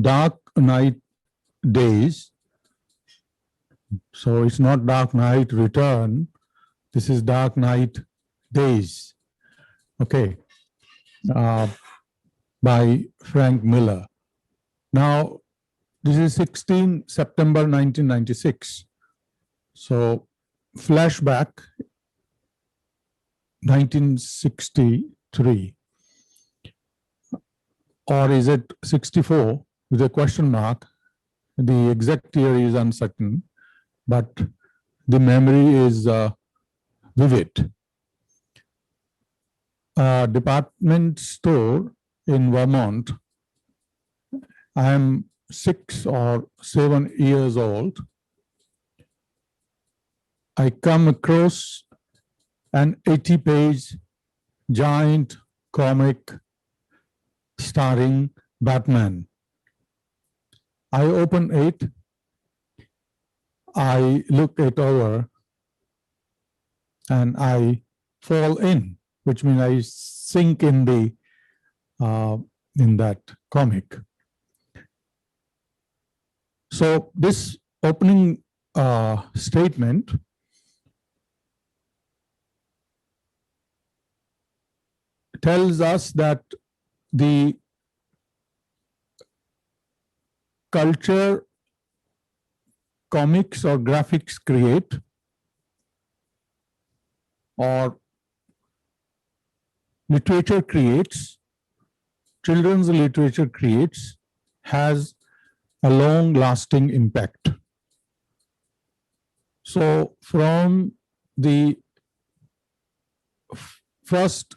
Dark Knight Days. So it's not Dark Knight Return. This is Dark Knight Days. Okay. By Frank Miller. Now, this is 16 September 1996. So, flashback 1963. Or is it 64 with a question mark? The exact year is uncertain, but the memory is vivid. A department store in Vermont. I am 6 or 7 years old. I come across an 80-page giant comic starring Batman. I open it. I look it over and I fall in, which means I sink in that comic. So this opening statement tells us that the culture comics or graphics create, or literature creates, children's literature creates, has a long-lasting impact. So from the first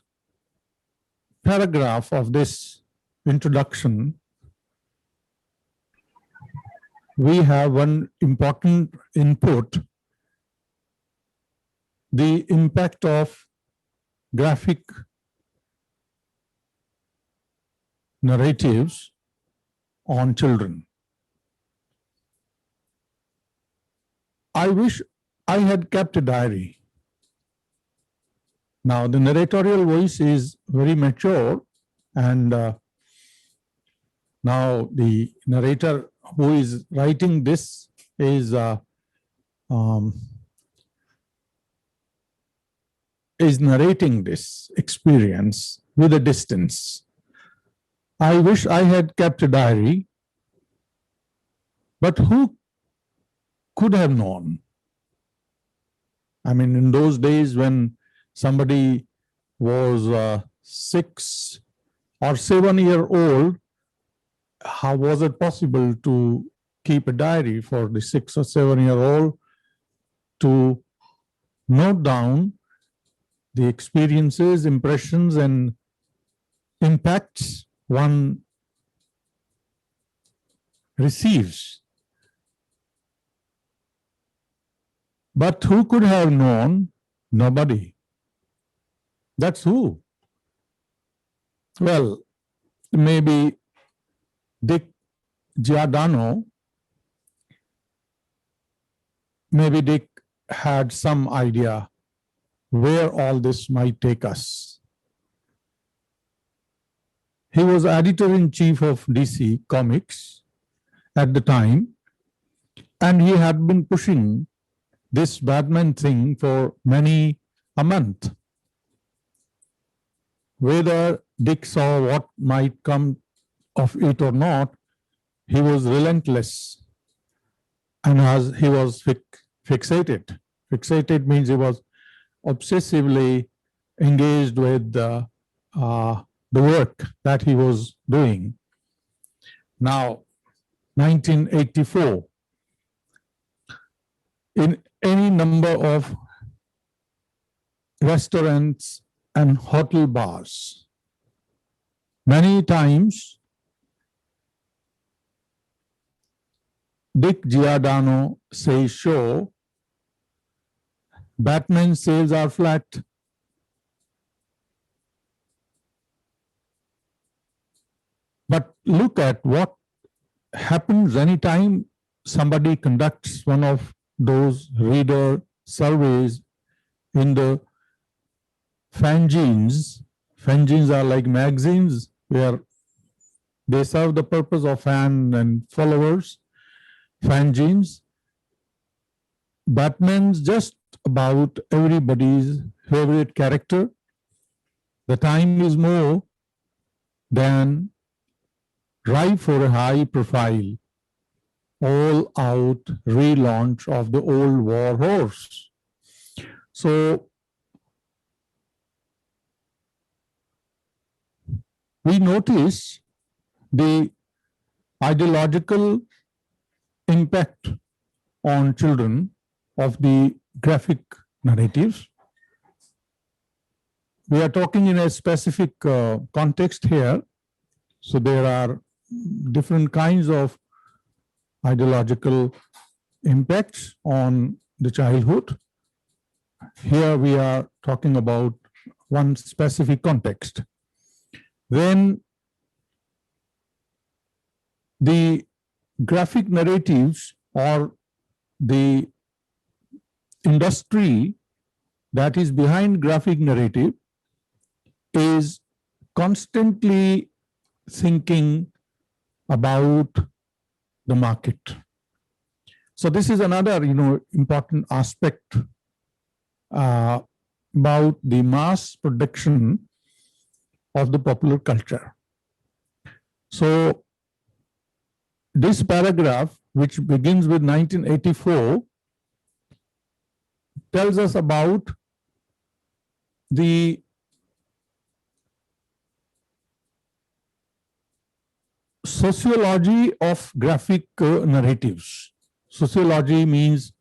paragraph of this introduction, we have one important input: the impact of graphic narratives on children. I wish I had kept a diary. Now, the narratorial voice is very mature, and now the narrator who is writing this is narrating this experience with a distance. I wish I had kept a diary, but who could have known? I mean, in those days when somebody was 6 or 7 year old, how was it possible to keep a diary for the 6 or 7 year old to note down the experiences, impressions, and impacts one receives? But who could have known? Nobody. That's who. Well, maybe Dick Giordano, maybe Dick had some idea where all this might take us. He was editor-in-chief of DC Comics at the time, and he had been pushing this Batman thing for many a month. Whether Dick saw what might come of it or not, he was relentless, and as he was fixated. Fixated means he was obsessively engaged with the work that he was doing. Now, 1984, in any number of restaurants and hotel bars, many times Dick Giordano says, "Show, Batman sales are flat." But look at what happens anytime somebody conducts one of those reader surveys in the fanzines. Fanzines are like magazines where They serve the purpose of fan and followers, fan genes. Batman's just about everybody's favorite character. The time is more than ripe for a high profile, all out relaunch of the old war horse. So we notice the ideological impact on children of the graphic narratives. We are talking in a specific context here. So there are different kinds of ideological impacts on the childhood. Here we are talking about one specific context. Then the graphic narratives or the industry that is behind graphic narrative is constantly thinking about the market. So this is another, important aspect about the mass production of the popular culture. So this paragraph, which begins with 1984, tells us about the sociology of graphic narratives. Sociology means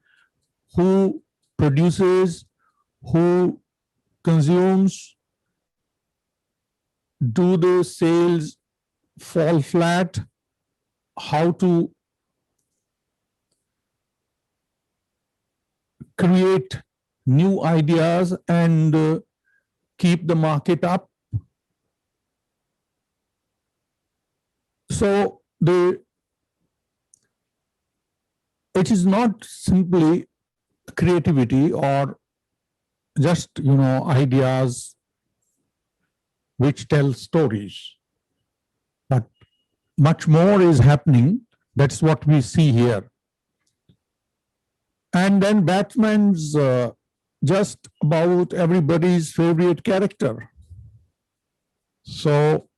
who produces, who consumes, do the sales fall flat, how to create new ideas and keep the market up. So it is not simply creativity or just, ideas which tell stories, but much more is happening. That's what we see here. And then Batman's just about everybody's favorite character. So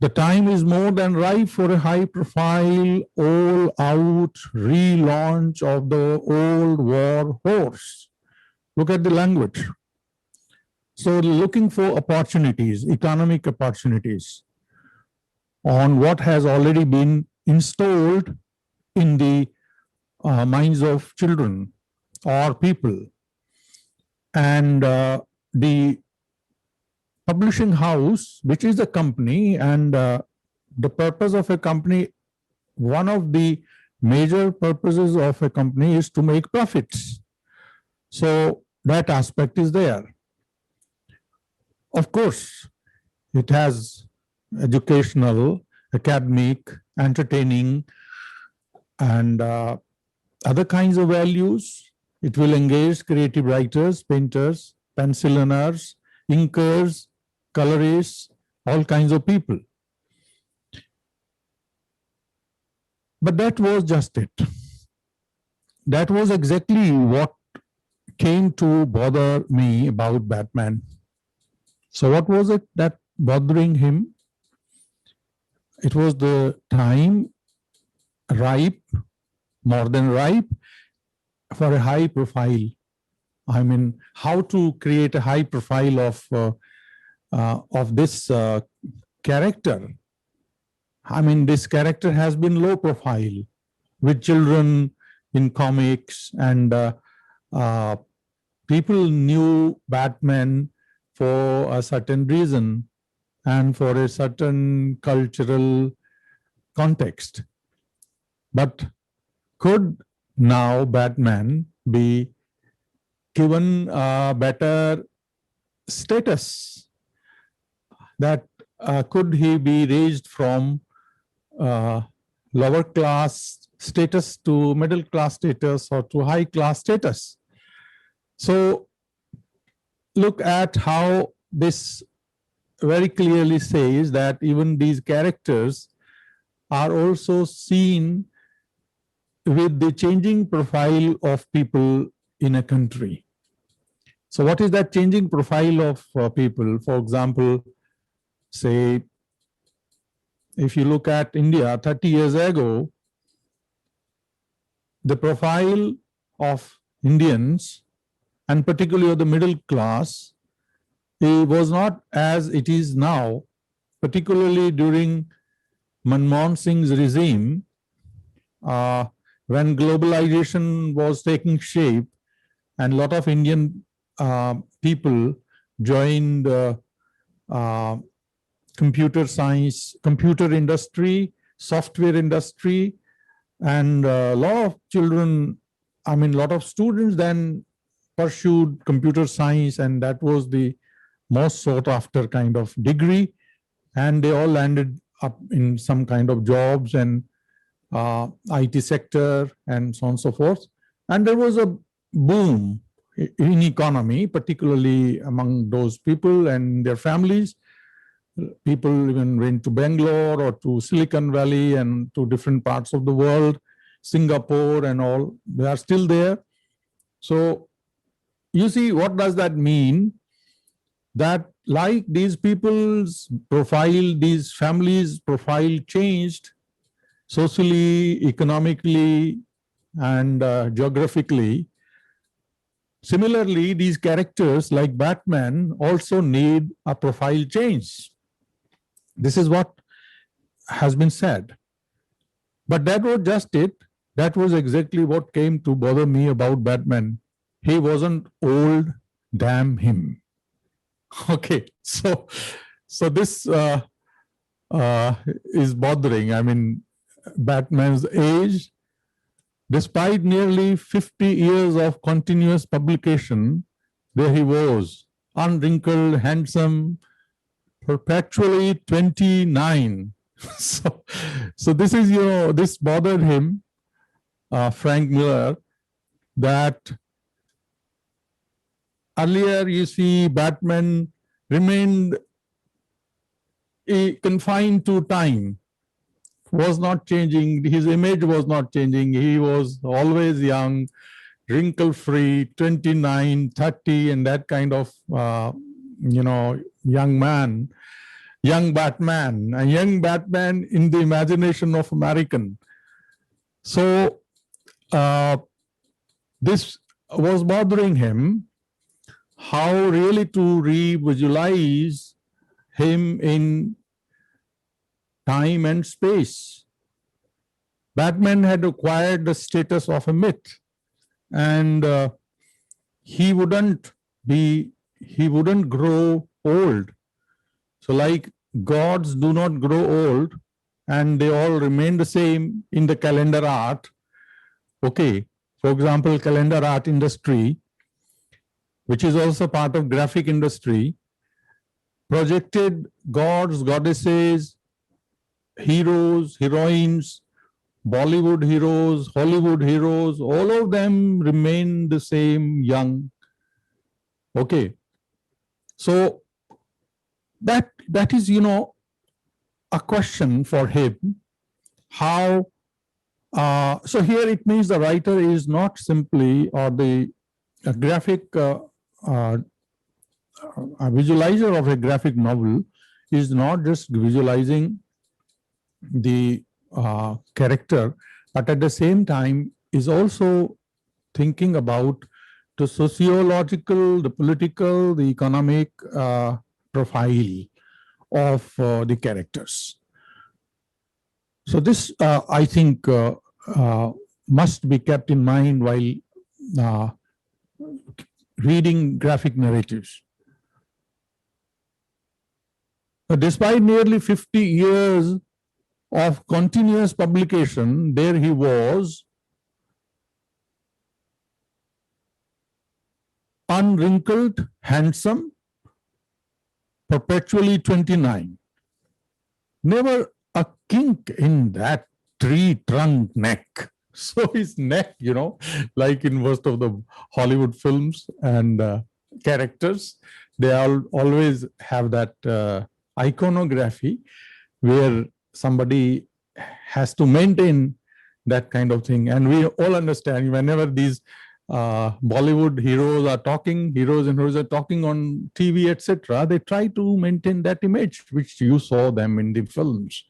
the time is more than ripe for a high-profile, all-out relaunch of the old war horse. Look at the language. So looking for opportunities, economic opportunities, on what has already been installed in the minds of children or people. And the publishing house, which is a company, and the purpose of a company, one of the major purposes of a company is to make profits. So that aspect is there. Of course, it has educational, academic, entertaining, and other kinds of values. It will engage creative writers, painters, pencilliners, inkers, colorists, all kinds of people. But that was just it. That was exactly what came to bother me about Batman. So what was it that bothering him? It was the time ripe, more than ripe, for a high profile. I mean, how to create a high profile of this character. I mean, this character has been low profile with children in comics, and people knew Batman for a certain reason and for a certain cultural context. But could now Batman be given a better status? That could he be raised from lower class status to middle class status or to high class status? So look at how this very clearly says that even these characters are also seen with the changing profile of people in a country. So what is that changing profile of people? For example, say, if you look at India 30 years ago, the profile of Indians, and particularly of the middle class, it was not as it is now, particularly during Manmohan Singh's regime, when globalization was taking shape and a lot of Indian people joined computer science, computer industry, software industry, and a lot of children, a lot of students then pursued computer science, and that was the most sought after kind of degree, and they all landed up in some kind of jobs and IT sector and so on and so forth. And there was a boom in economy, particularly among those people and their families. People even went to Bangalore or to Silicon Valley and to different parts of the world, Singapore and all. They are still there. So you see, what does that mean? That like these people's profile, these families' profile changed socially, economically, and geographically. Similarly, these characters like Batman also need a profile change. This is what has been said. But that was just it. That was exactly what came to bother me about Batman. He wasn't old, damn him. Okay, so this is bothering. Batman's age, despite nearly 50 years of continuous publication, there he was, unwrinkled, handsome, perpetually 29. So this is, this bothered him, Frank Miller, that earlier, you see, Batman remained confined to time, was not changing. His image was not changing. He was always young, wrinkle-free, 29, 30, and that kind of, young man, young Batman, a young Batman in the imagination of American. So this was bothering him, how really to re-visualize him in time and space. Batman had acquired the status of a myth, and he wouldn't grow old. So like gods do not grow old, and they all remain the same in the calendar art. Okay, for example, calendar art industry, which is also part of graphic industry, projected gods, goddesses, heroes, heroines, Bollywood heroes, Hollywood heroes, all of them remain the same young. Okay. So that is, a question for him. How, so here it means the writer is not simply, or the graphic a visualizer of a graphic novel is not just visualizing the character, but at the same time is also thinking about the sociological, the political, the economic profile of the characters. So this, I think, must be kept in mind while reading graphic narratives. Despite nearly 50 years of continuous publication, there he was, unwrinkled, handsome, perpetually 29. Never a kink in that tree trunk neck. So his neck, like in most of the Hollywood films and characters, they always have that iconography where somebody has to maintain that kind of thing. And we all understand whenever these Bollywood heroes and heroes are talking on TV, etc., they try to maintain that image which you saw them in the films.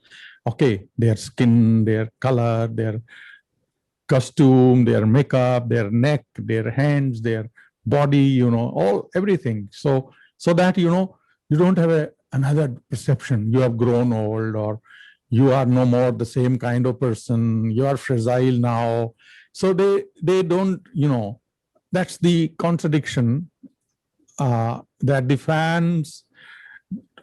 Okay, their skin, their color, their costume, their makeup, their neck, their hands, their body, everything. So that, you don't have another perception. You have grown old, or you are no more the same kind of person. You are fragile now. So they don't, that's the contradiction that the fans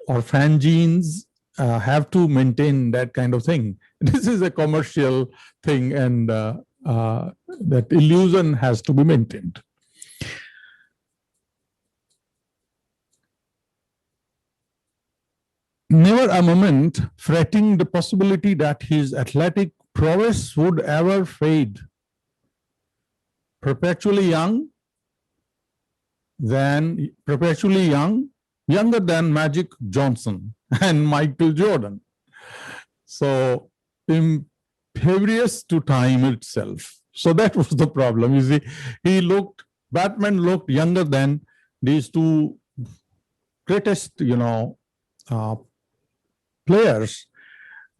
or fan genes have to maintain that kind of thing. This is a commercial thing, and that illusion has to be maintained. Never a moment fretting the possibility that his athletic prowess would ever fade. Perpetually young, younger than Magic Johnson and Michael Jordan. So impervious to time itself. So that was the problem. You see, Batman looked younger than these two greatest, players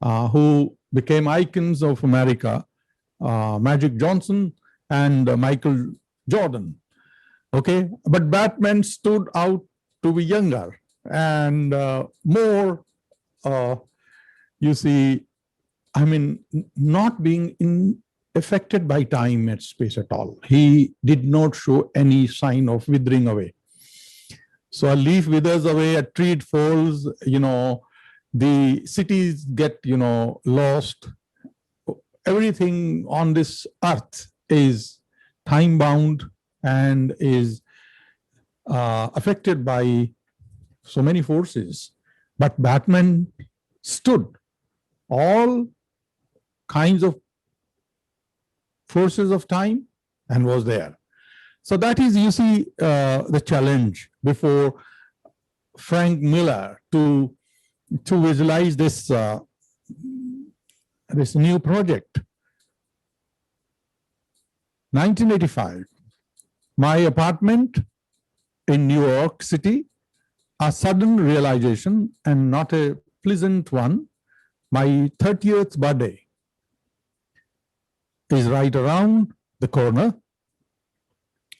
who became icons of America, Magic Johnson and Michael Jordan. Okay, but Batman stood out to be younger and more, not being affected by time and space at all. He did not show any sign of withering away. So a leaf withers away, a tree falls, the cities get, lost. Everything on this earth is time-bound and is affected by so many forces. But Batman stood all kinds of forces of time and was there. So that is, you see, the challenge before Frank Miller to visualize this this new project. 1985, my apartment in New York City, a sudden realization and not a pleasant one. My 30th birthday is right around the corner.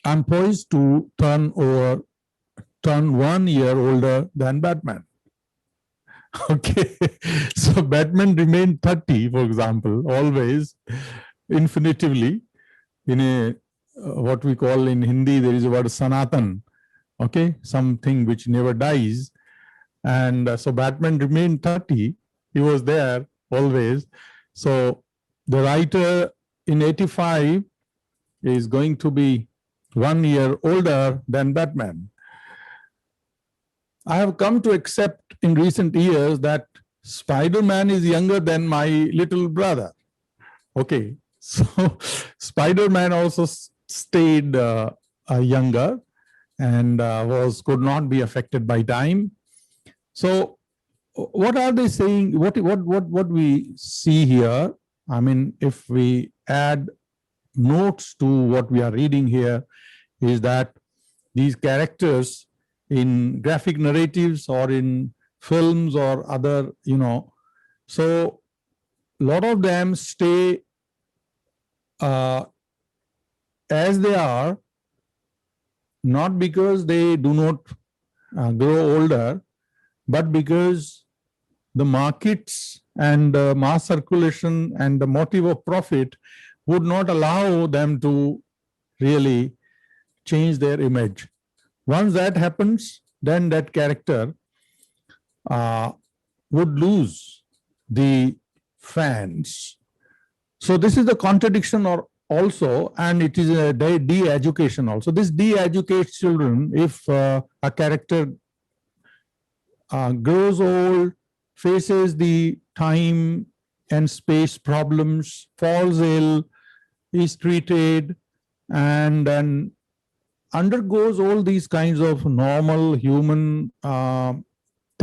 I'm poised to turn 1 year older than Batman. Okay, so Batman remained 30, for example, always, infinitively. In a what we call in Hindi, there is a word Sanatan, okay, something which never dies. And so Batman remained 30. He was there always. So the writer in 85 is going to be 1 year older than Batman. I have come to accept in recent years that Spider-Man is younger than my little brother. Okay, so Spider-Man also stayed younger and could not be affected by time. So what are they saying? What we see here, I mean, if we add notes to what we are reading here, is that these characters in graphic narratives or in films or other, so a lot of them stay as they are, not because they do not grow older, but because the markets and mass circulation and the motive of profit would not allow them to really change their image. Once that happens, then that character would lose the fans. So this is the contradiction also, and it is a de-education also. This de-educates children if a character grows old, faces the time and space problems, falls ill, is treated, and then undergoes all these kinds of normal human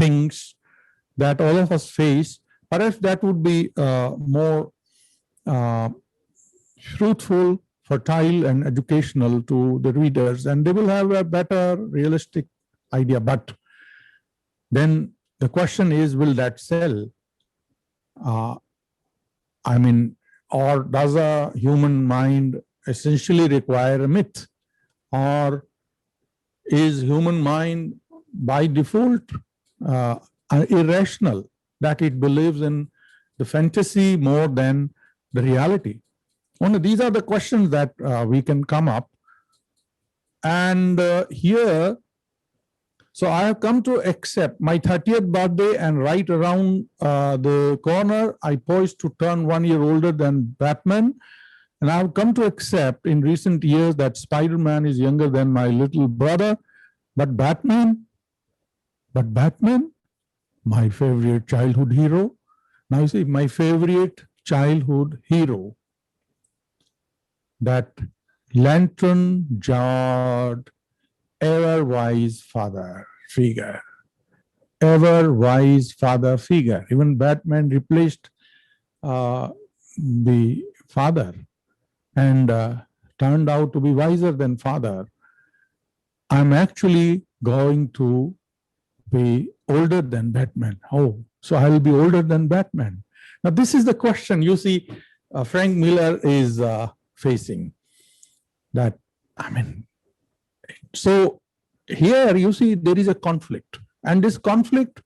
things that all of us face, perhaps that would be more fruitful, fertile, and educational to the readers, and they will have a better, realistic idea. But then the question is, will that sell? I mean, or does a human mind essentially require a myth? Or is human mind by default irrational, that it believes in the fantasy more than the reality? Only these are the questions that we can come up. And here, so I have come to accept my 30th birthday, and right around the corner, I poised to turn 1 year older than Batman. And I've come to accept in recent years that Spider-Man is younger than my little brother. But Batman, my favorite childhood hero. Now you see, my favorite childhood hero, that lantern-jawed, ever-wise father figure. Ever-wise father figure. Even Batman replaced the father and turned out to be wiser than father. I'm actually going to be older than Batman. Oh, so I will be older than Batman. Now, this is the question you see Frank Miller is facing. That, I mean, so here you see there is a conflict, and this conflict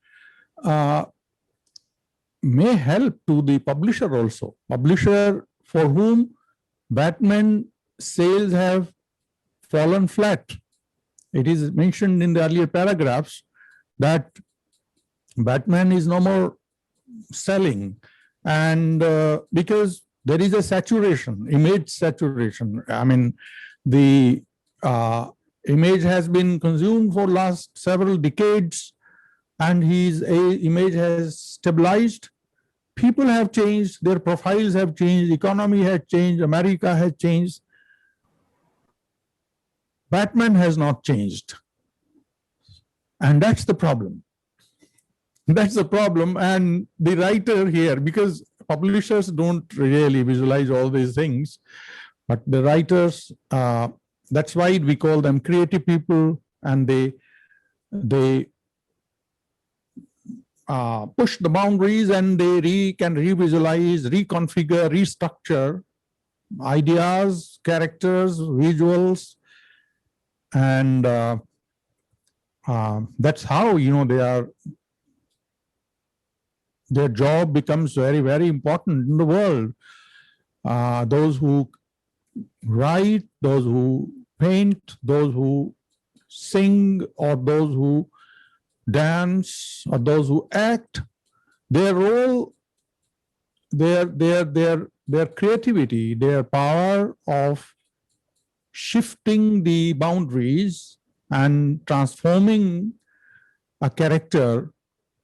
may help to the publisher also. Publisher for whom Batman sales have fallen flat. It is mentioned in the earlier paragraphs that Batman is no more selling, and because there is a saturation, image saturation. I mean, the image has been consumed for last several decades, and his image has stabilized. People have changed, their profiles have changed, economy has changed, America has changed. Batman has not changed. And that's the problem. That's the problem. And the writer here, because publishers don't really visualize all these things, but the writers, that's why we call them creative people, and they push the boundaries, and they can revisualize, reconfigure, restructure ideas, characters, visuals, and that's how, you know, their job becomes very, very important in the world. Those who write, those who paint, those who sing, or those who dance, or those who act, their role, their creativity, their power of shifting the boundaries and transforming a character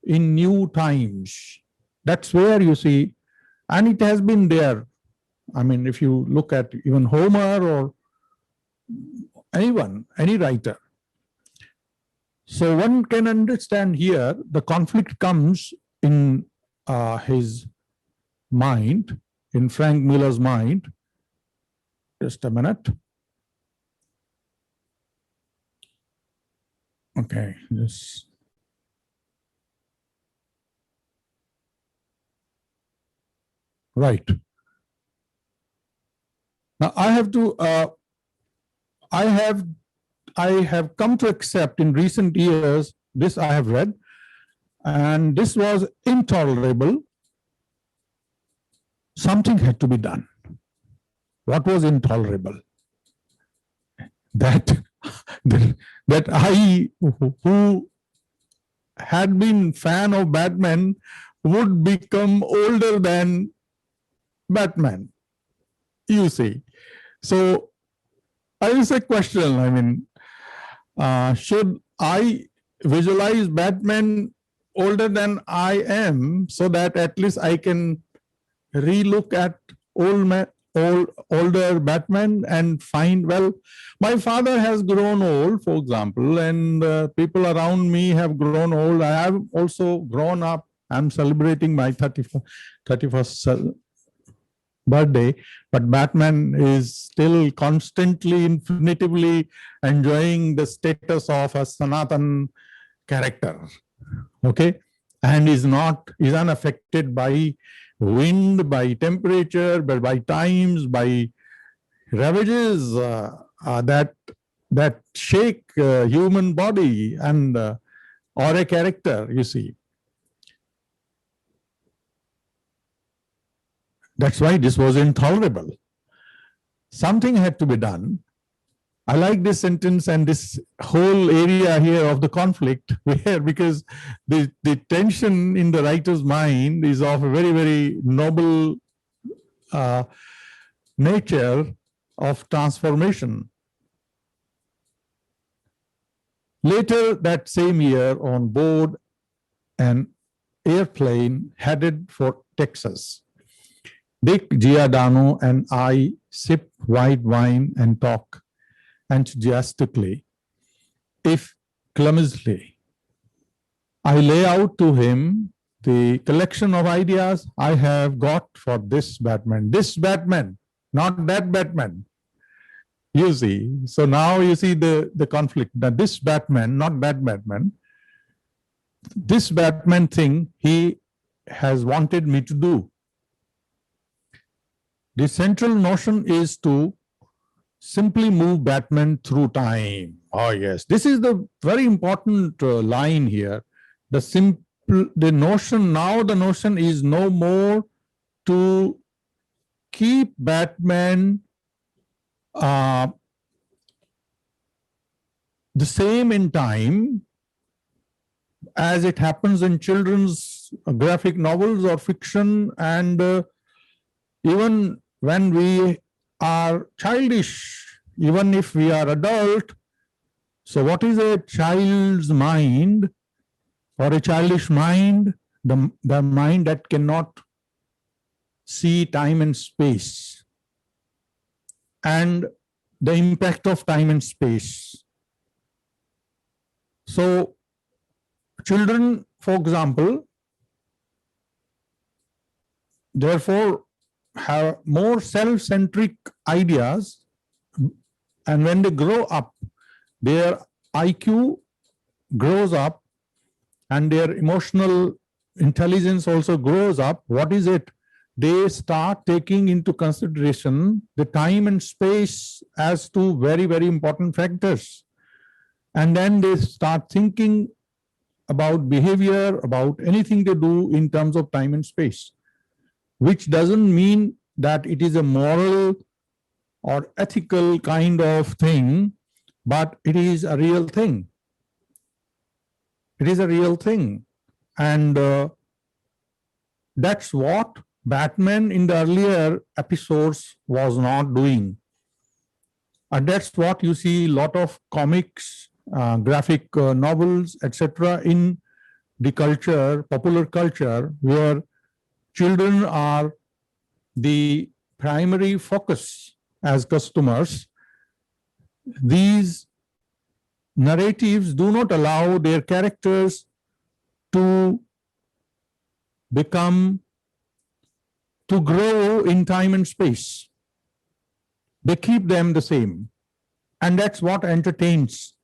in new times. That's where you see, and it has been there. I mean, if you look at even Homer or anyone, any writer. So one can understand here the conflict comes in his mind, in Frank Miller's mind. Just a minute. Okay, this. Right. Now I have to, I have come to accept in recent years, this I have read, and this was intolerable. Something had to be done. What was intolerable? That I, who had been fan of Batman, would become older than Batman, you see. So I ask a question, I mean, should I visualize Batman older than I am, so that at least I can relook at older Batman and find, well, my father has grown old, for example, and people around me have grown old. I have also grown up. I'm celebrating my 31st birthday, but Batman is still constantly, infinitively enjoying the status of a Sanatan character. Okay, and is unaffected by wind, by temperature, but by times, by ravages that shake human body and or a character, you see. That's why this was intolerable. Something had to be done. I like this sentence and this whole area here of the conflict, where, because the tension in the writer's mind is of a very, very noble nature of transformation. Later that same year, on board an airplane headed for Texas, Dick Giordano and I sip white wine and talk enthusiastically, if clumsily. I lay out to him the collection of ideas I have got for this Batman, not that Batman. You see, so now you see the conflict. Now this Batman, not that Batman, this Batman thing he has wanted me to do. The central notion is to simply move Batman through time. Oh yes, this is the very important line here. The notion is no more to keep Batman the same in time as it happens in children's graphic novels or fiction, and even when we are childish, even if we are adult. So what is a child's mind or a childish mind? The mind that cannot see time and space and the impact of time and space. So children, for example, therefore have more self-centric ideas, and when they grow up, their IQ grows up and their emotional intelligence also grows up. What is it? They start taking into consideration the time and space as two very, very important factors. And then they start thinking about behavior, about anything they do in terms of time and space, which doesn't mean that it is a moral or ethical kind of thing, but it is a real thing. It is a real thing. And that's what Batman in the earlier episodes was not doing. And that's what you see a lot of comics, graphic novels, etc. in the culture, popular culture, where children are the primary focus as customers. These narratives do not allow their characters to grow in time and space. They keep them the same. And that's what entertains.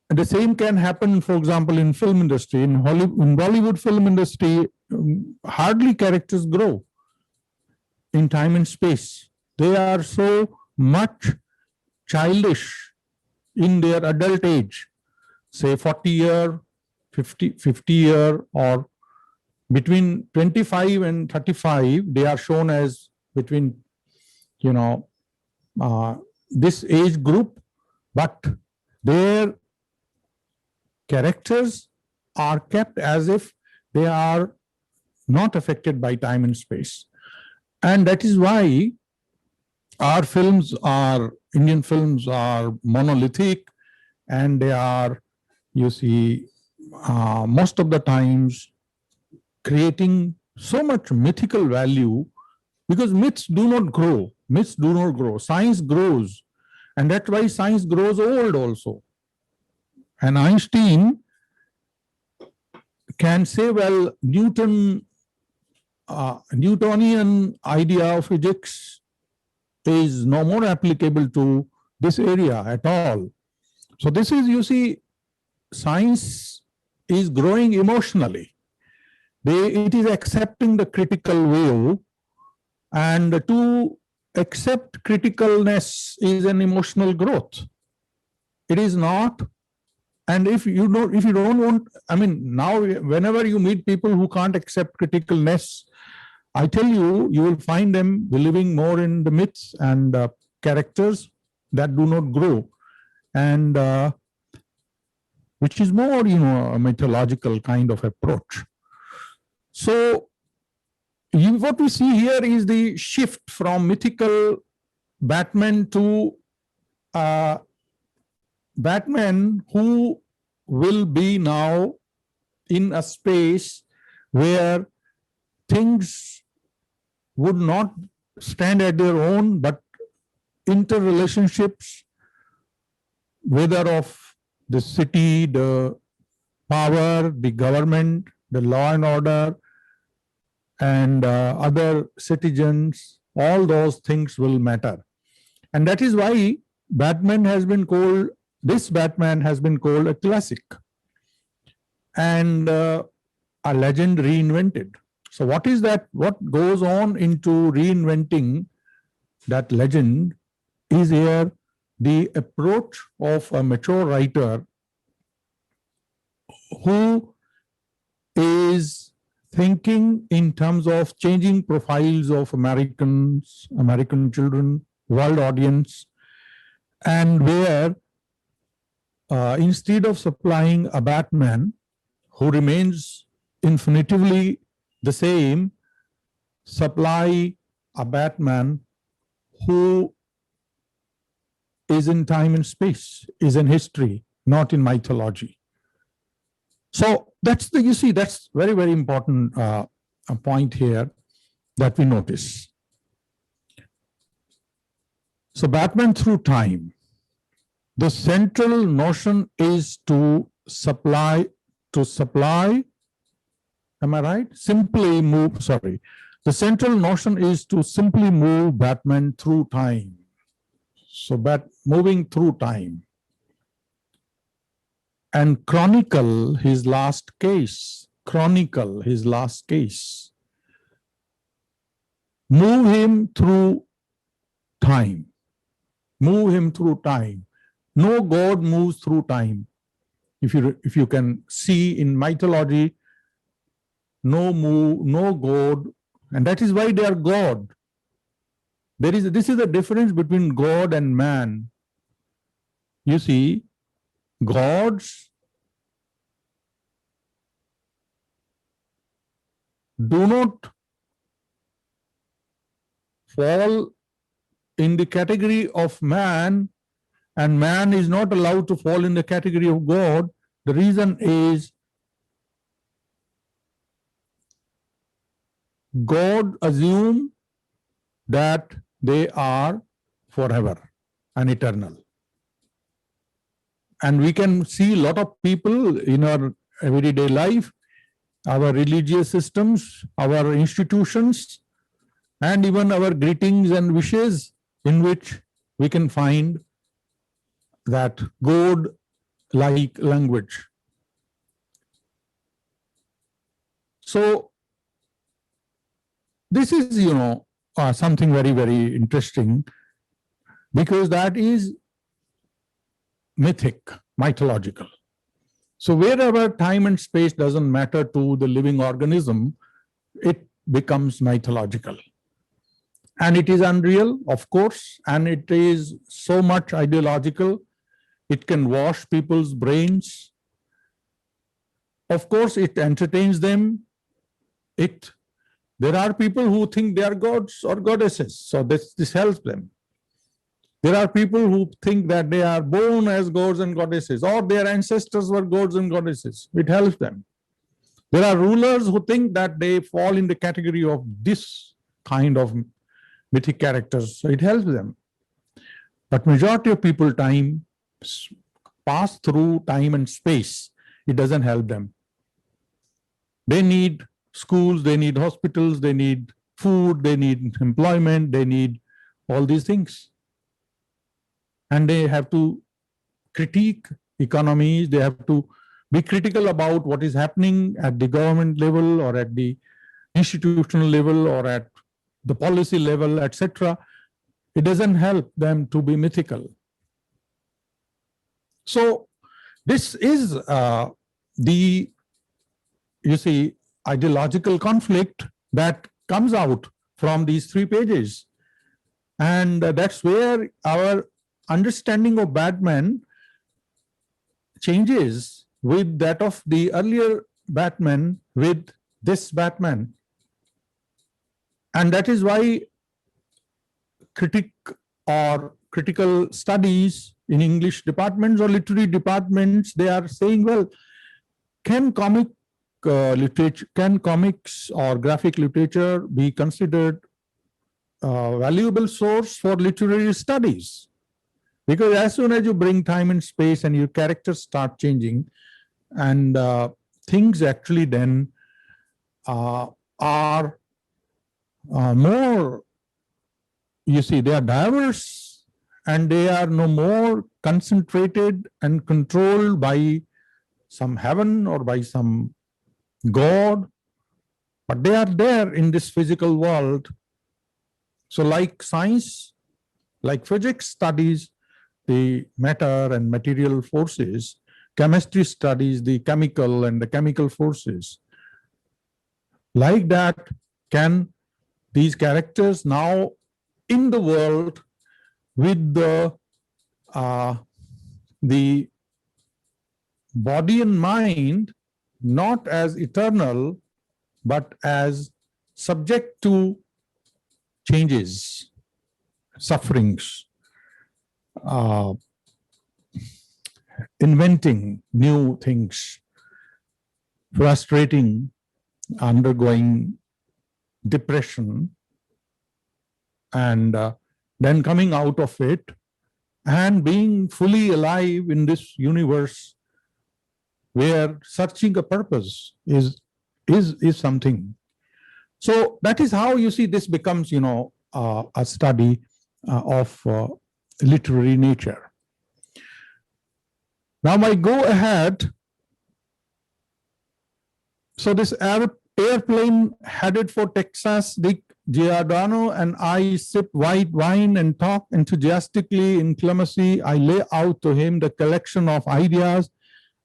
And the same can happen, for example, in film industry. In Bollywood film industry, hardly characters grow in time and space. They are so much childish in their adult age, say 40-year, 50-year, or between 25 and 35, they are shown as between, this age group, but their characters are kept as if they are not affected by time and space. And that is why our Indian films are monolithic, and they are, you see, most of the times creating so much mythical value because myths do not grow. Myths do not grow. Science grows. And that's why science grows old also. And Einstein can say, well, Newtonian idea of physics is no more applicable to this area at all. So this is, you see, science is growing emotionally. It is accepting the critical view, and to accept criticalness is an emotional growth. It is not. And if you don't want, I mean, now whenever you meet people who can't accept criticalness, I tell you, you will find them believing more in the myths and characters that do not grow, and which is more, a mythological kind of approach. So what we see here is the shift from mythical Batman to Batman who will be now in a space where things would not stand at their own, but interrelationships, whether of the city, the power, the government, the law and order, and other citizens, all those things will matter. And that is why this Batman has been called a classic and a legend reinvented. So what is that? What goes on into reinventing that legend is here the approach of a mature writer who is thinking in terms of changing profiles of American children, world audience, and where instead of supplying a Batman who remains infinitively the same, supply a Batman who is in time and space, is in history, not in mythology. So that's very, very important point here that we notice. So Batman through time. The central notion is to supply, am I right? Simply move, sorry. The central notion is to simply move Batman through time. So moving through time. And chronicle his last case. Chronicle his last case. Move him through time. Move him through time. No god moves through time. If you can see in mythology, no god, and that is why they are God. This is the difference between God and man. You see, gods do not fall in the category of man, and man is not allowed to fall in the category of God. The reason is God assumes that they are forever and eternal. And we can see a lot of people in our everyday life, our religious systems, our institutions, and even our greetings and wishes, in which we can find that God-like language. So this is, something very, very interesting, because that is mythic, mythological. So wherever time and space doesn't matter to the living organism, it becomes mythological. And it is unreal, of course, and it is so much ideological. It can wash people's brains. Of course, it entertains them. There are people who think they are gods or goddesses, so this helps them. There are people who think that they are born as gods and goddesses, or their ancestors were gods and goddesses. It helps them. There are rulers who think that they fall in the category of this kind of mythic characters, so it helps them. But majority of people pass through time and space. It doesn't help them. They need schools, they need hospitals, they need food, they need employment, they need all these things. And they have to critique economies, they have to be critical about what is happening at the government level or at the institutional level or at the policy level, etc. It doesn't help them to be mythical. So this is the, you see, ideological conflict that comes out from these 3 pages. And that's where our understanding of Batman changes with that of the earlier Batman with this Batman. And that is why critical studies in English departments or literary departments, they are saying, well, can comics or graphic literature be considered a valuable source for literary studies? Because as soon as you bring time and space and your characters start changing, and things actually then are more, you see, they are diverse and they are no more concentrated and controlled by some heaven or by some God, but they are there in this physical world. So like science, like physics studies the matter and material forces, chemistry studies the chemical and the chemical forces. Like that, can these characters now in the world with the body and mind not as eternal, but as subject to changes, sufferings, inventing new things, frustrating, undergoing depression, and then coming out of it and being fully alive in this universe where searching a purpose is something. So that is how you see this becomes, a study of literary nature. Now I go ahead. So this airplane headed for Texas, Dick Giordano and I sip white wine and talk enthusiastically in Clemency. I lay out to him the collection of ideas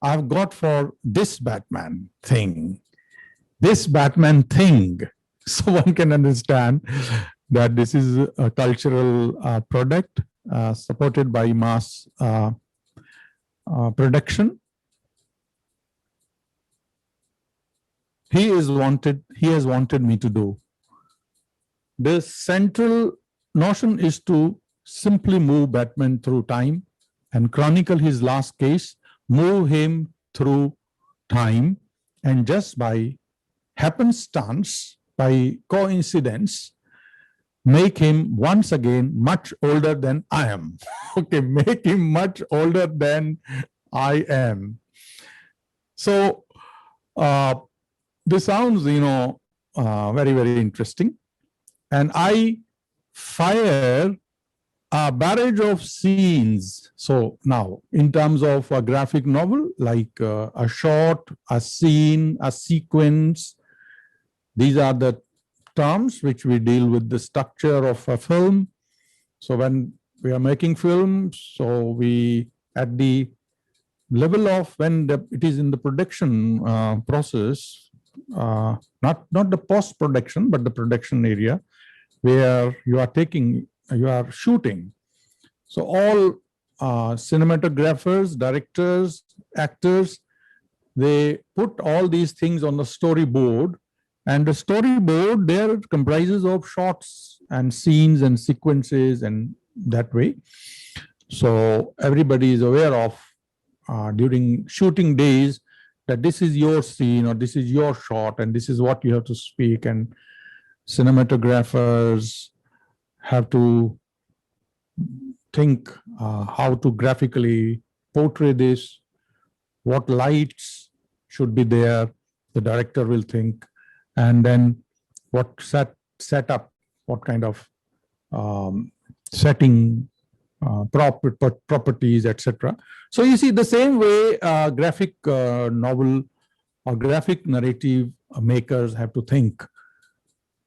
I've got for this Batman thing. This Batman thing. So one can understand that this is a cultural product supported by mass production. He has wanted me to do. The central notion is to simply move Batman through time and chronicle his last case, move him through time, and just by happenstance, by coincidence, make him once again much older than I am. Okay, make him much older than I am. So this sounds, very, very interesting. And I fire a barrage of scenes. So now, in terms of a graphic novel, like a short, a scene, a sequence, these are the terms which we deal with the structure of a film. So when we are making films, so we, at the level of when it is in the production process, not the post-production, but the production area, where you are shooting. So all cinematographers, directors, actors, they put all these things on the storyboard, and the storyboard there comprises of shots and scenes and sequences and that way. So everybody is aware of during shooting days that this is your scene or this is your shot and this is what you have to speak, and cinematographers have to think how to graphically portray this, what lights should be there, the director will think, and then what setup, what kind of setting, properties, etc. So you see, the same way graphic novel or graphic narrative makers have to think.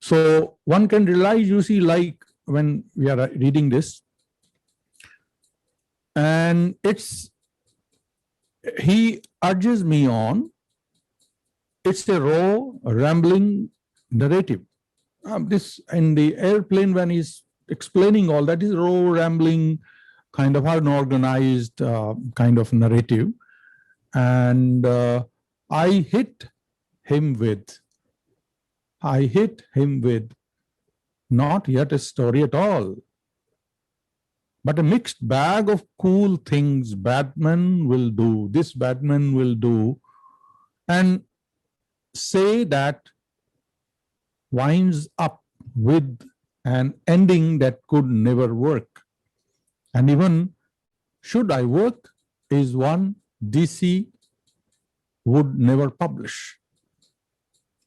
So one can realize, you see, like when we are reading this, and he urges me on, it's a raw, rambling narrative. This in the airplane, when he's explaining all that, is raw, rambling, kind of unorganized kind of narrative. And I hit him with not yet a story at all, but a mixed bag of cool things Batman will do. This Batman will do, and say that winds up with an ending that could never work. And even should I work is one DC would never publish.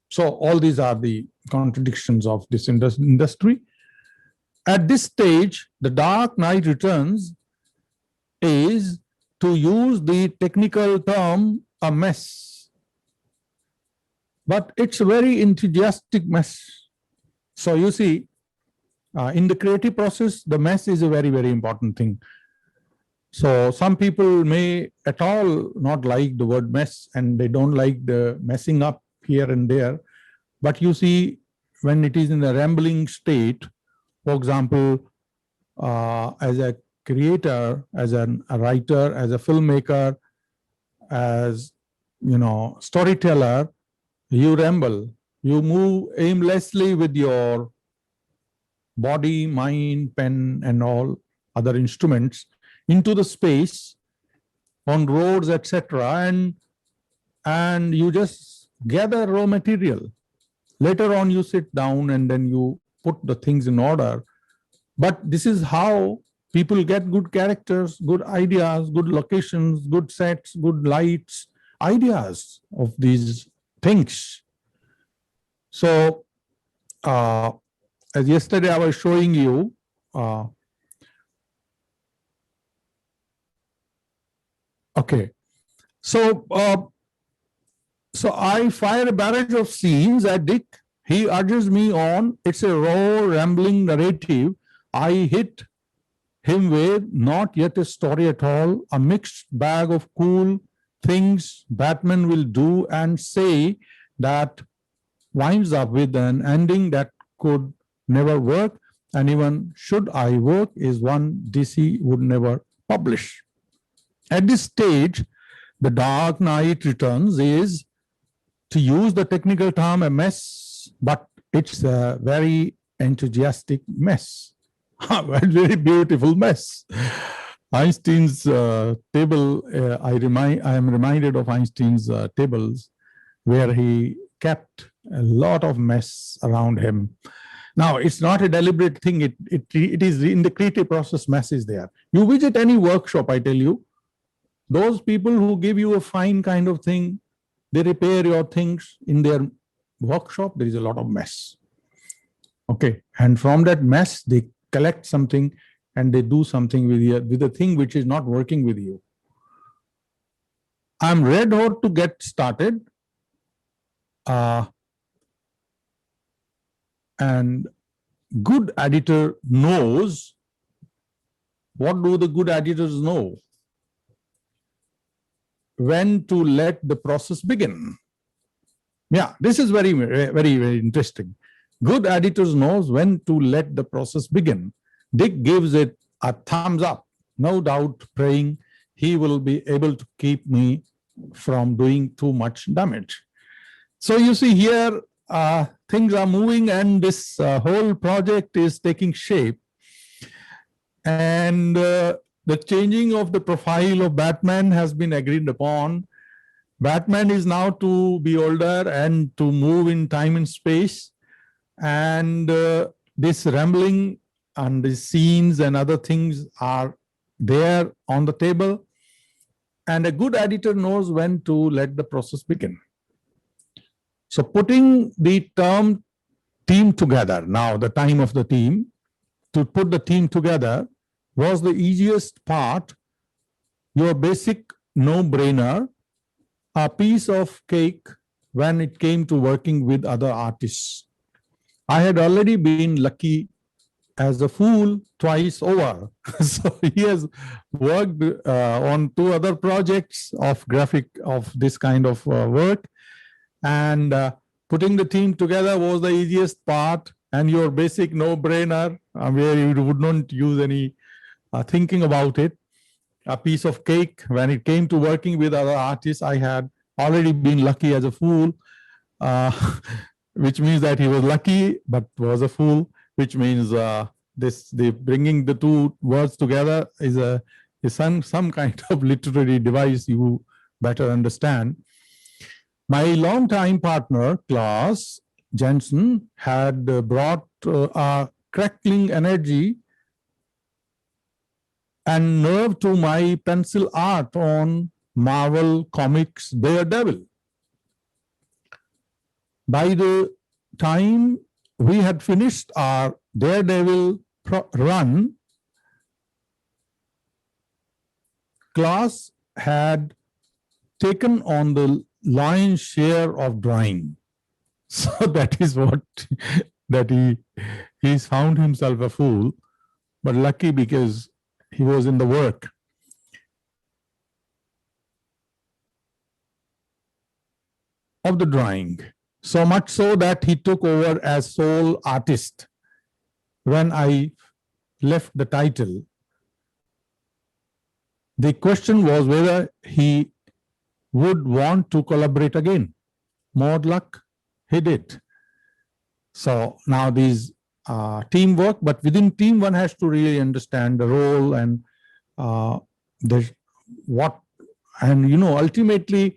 So all these are the contradictions of this industry. At this stage, The Dark Knight Returns is, to use the technical term, a mess. But it's a very enthusiastic mess. So you see, in the creative process, the mess is a very, very important thing. So some people may at all not like the word mess, and they don't like the messing up here and there. But you see, when it is in a rambling state, for example, as a creator, as a writer, as a filmmaker, as storyteller, you ramble, you move aimlessly with your body, mind, pen, and all other instruments into the space, on roads, etc., and you just gather raw material. Later on, you sit down and then you put the things in order. But this is how people get good characters, good ideas, good locations, good sets, good lights, ideas of these things. So, as yesterday I was showing you, okay, so I fire a barrage of scenes at Dick. He urges me on. It's a raw, rambling narrative. I hit him with not yet a story at all, a mixed bag of cool things Batman will do and say that winds up with an ending that could never work, and even should I work is one DC would never publish. At this stage, The Dark Knight Returns is, to use the technical term, a mess, but it's a very enthusiastic mess. A very beautiful mess. Einstein's table, I am reminded of Einstein's tables, where he kept a lot of mess around him. Now, it's not a deliberate thing. It is in the creative process, mess is there. You visit any workshop, I tell you, those people who give you a fine kind of thing, they repair your things in their workshop, there is a lot of mess. Okay, and from that mess, they collect something and they do something with the thing which is not working with you. I'm red hot to get started. And good editor knows. What do the good editors know? When to let the process begin. Yeah, this is very, very, very interesting. Good editors knows when to let the process begin. Dick gives it a thumbs up, no doubt praying he will be able to keep me from doing too much damage. So you see here, things are moving and this whole project is taking shape. And the changing of the profile of Batman has been agreed upon. Batman is now to be older and to move in time and space. And this rambling and the scenes and other things are there on the table. And a good editor knows when to let the process begin. So putting the term team together, now the time of the team, to put the team together was the easiest part, your basic no-brainer, a piece of cake when it came to working with other artists. I had already been lucky as a fool twice over. So he has worked on 2 other projects of graphic of this kind of work, and putting the team together was the easiest part, and your basic no-brainer where you would not use any thinking about it. A piece of cake. When it came to working with other artists, I had already been lucky as a fool, which means that he was lucky but was a fool, which means the bringing the 2 words together is some kind of literary device you better understand. My longtime partner, Klaus Jensen, had brought a crackling energy and nerve to my pencil art on Marvel Comics Daredevil. By the time we had finished our Daredevil run, Klaus had taken on the lion's share of drawing. So that is what that he's found himself a fool, but lucky because he was in the work. Of the drawing, so much so that he took over as sole artist. When I left the title, the question was whether he would want to collaborate again. More luck, he did. So now these teamwork, but within team one has to really understand the role and ultimately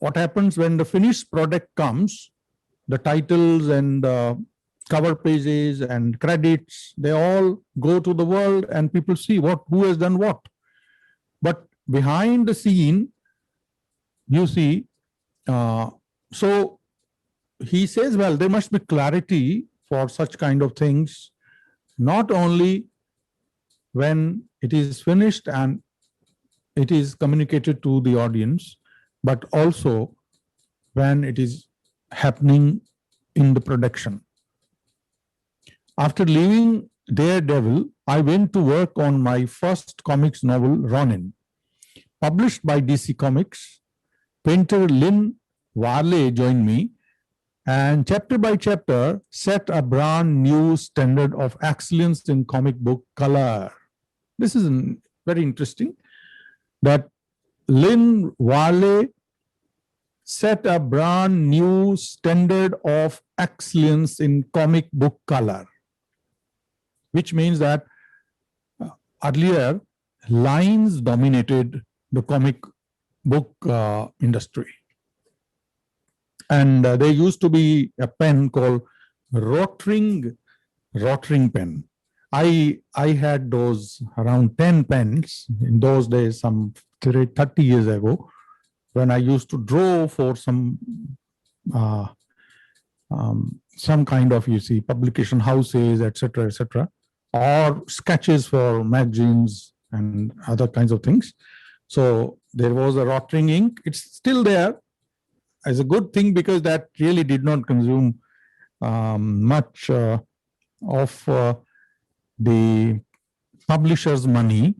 what happens when the finished product comes, the titles and cover pages and credits, they all go to the world and people see who has done what. But behind the scene, you see, so he says, well, there must be clarity for such kind of things, not only when it is finished and it is communicated to the audience, but also when it is happening in the production. After leaving Daredevil, I went to work on my first comics novel, Ronin, published by DC Comics. Painter Lynn Varley joined me, and chapter by chapter set a brand new standard of excellence in comic book color. This is very interesting that Lynn Varley set a brand new standard of excellence in comic book color, which means that earlier lines dominated the comic book industry. And there used to be a pen called Rotring pen. I had those around 10 pens in those days, some 30 years ago, when I used to draw for some kind of, publication houses, etc., or sketches for magazines and other kinds of things. So there was a Rotring ink. It's still there as a good thing because that really did not consume much of the publisher's money,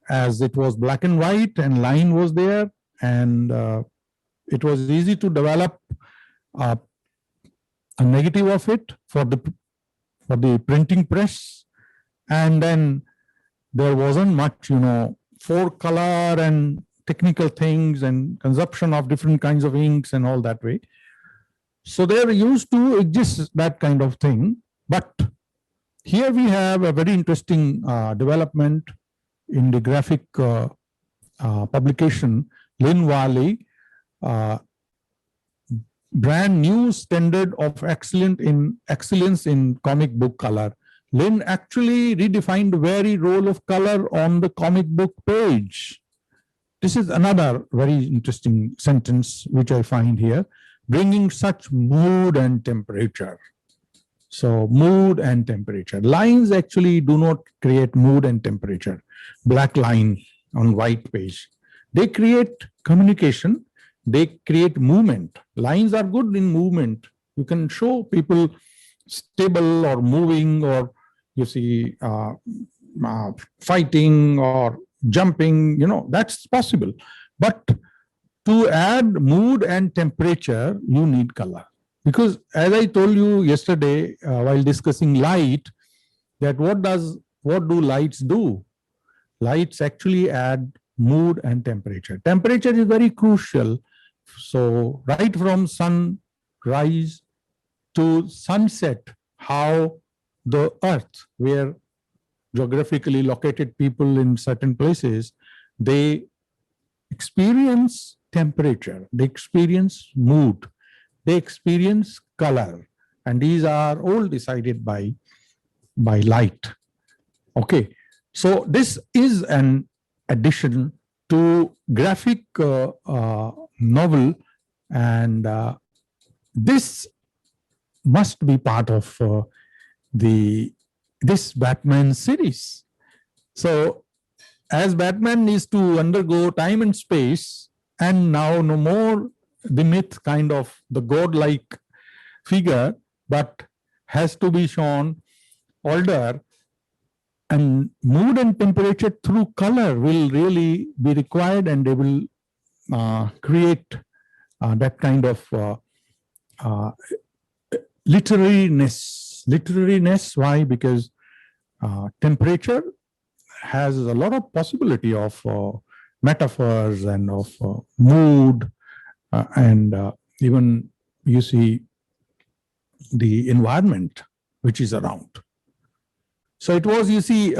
as it was black and white and line was there, and it was easy to develop a negative of it for the printing press. And then there wasn't much, for color and technical things and consumption of different kinds of inks and all that way. So there used to exist that kind of thing. But here we have a very interesting development in the graphic publication. Lynn Varley brand new standard of excellence in comic book color. Lin actually redefined the very role of color on the comic book page. This is another very interesting sentence which I find here, bringing such mood and temperature. So mood and temperature. Lines actually do not create mood and temperature. Black line on white page. They create communication. They create movement. Lines are good in movement. You can show people stable or moving, or you see fighting or jumping, that's possible. But to add mood and temperature, you need color. Because as I told you yesterday while discussing light, that what do lights do? Lights actually add mood and temperature. Temperature is very crucial. So right from sunrise to sunset, how the earth, where geographically located people in certain places, they experience temperature, they experience mood, they experience color, and these are all decided by light. Okay, so this is an addition to graphic novel, and this must be part of this Batman series. So as Batman needs to undergo time and space, and now no more the myth kind of the godlike figure, but has to be shown older, and mood and temperature through color will really be required, and they will create that kind of literariness. Why? Because temperature has a lot of possibility of metaphors and of mood, and even you see the environment which is around. So it was, you see,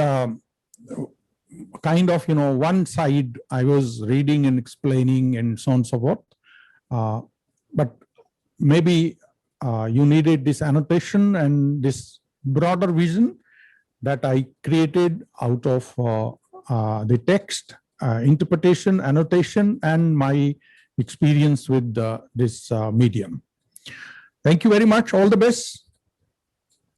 kind of, one side I was reading and explaining and so on and so forth. But maybe you needed this annotation and this broader vision that I created out of the text, interpretation, annotation, and my experience with this medium. Thank you very much. All the best.